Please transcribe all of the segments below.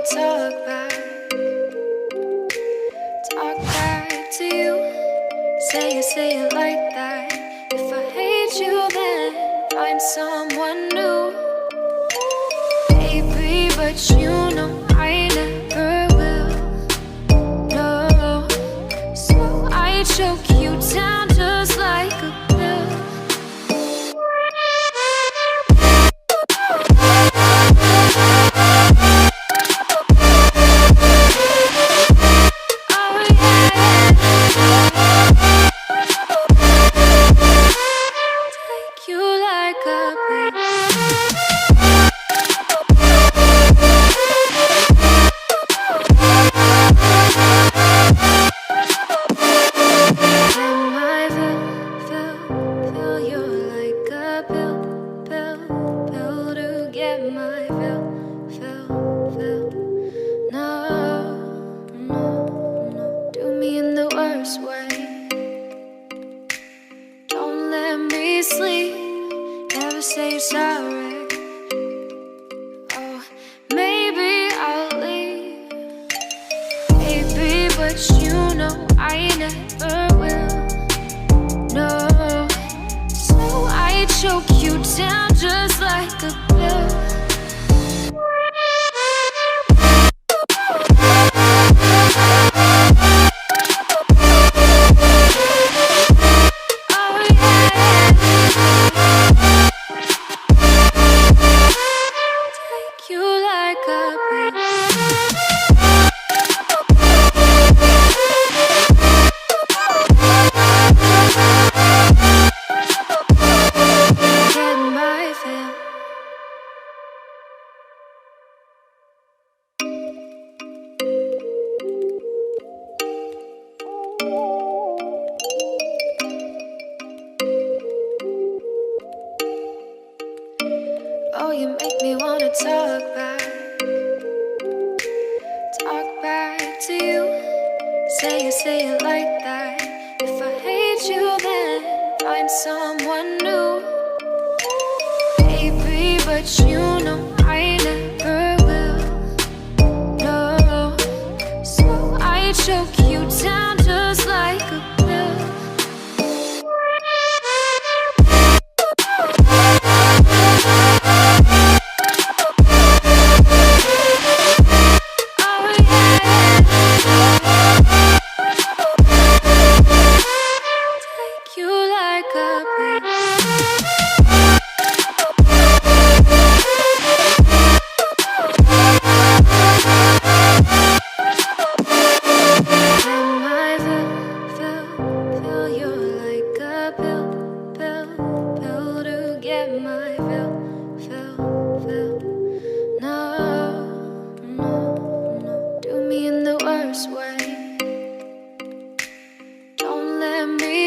wanna talk back to you. Say it like that. If I hate you, then find someone new. Baby, but you know I never will. No, so I choke you down just like a pill. Say sorry. Oh, maybe I'll leave. Baby, but you know I never will. No, so I choke you down just like a pill. Oh, you make me wanna talk back to you. Say it like that. If I hate you, then find someone new. Baby, but you know I never will. No, so I choke you down just like a pill.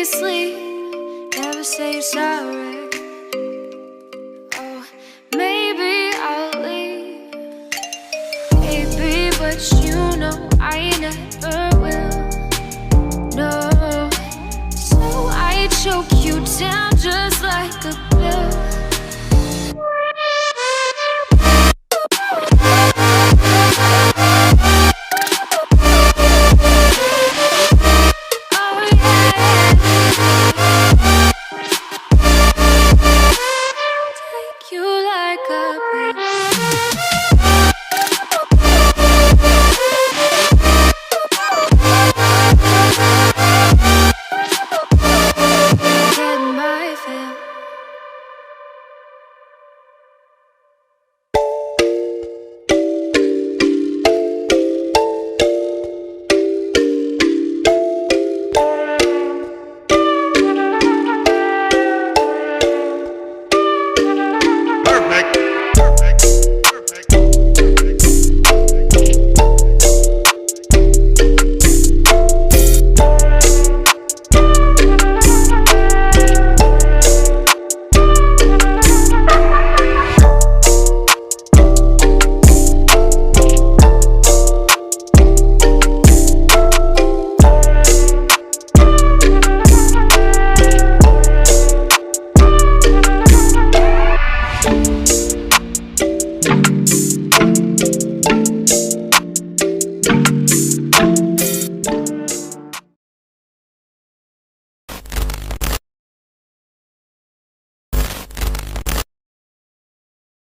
Sleep, never say sorry. Oh, maybe I'll leave. Baby, but you know I never will. No, so I choke you down just like a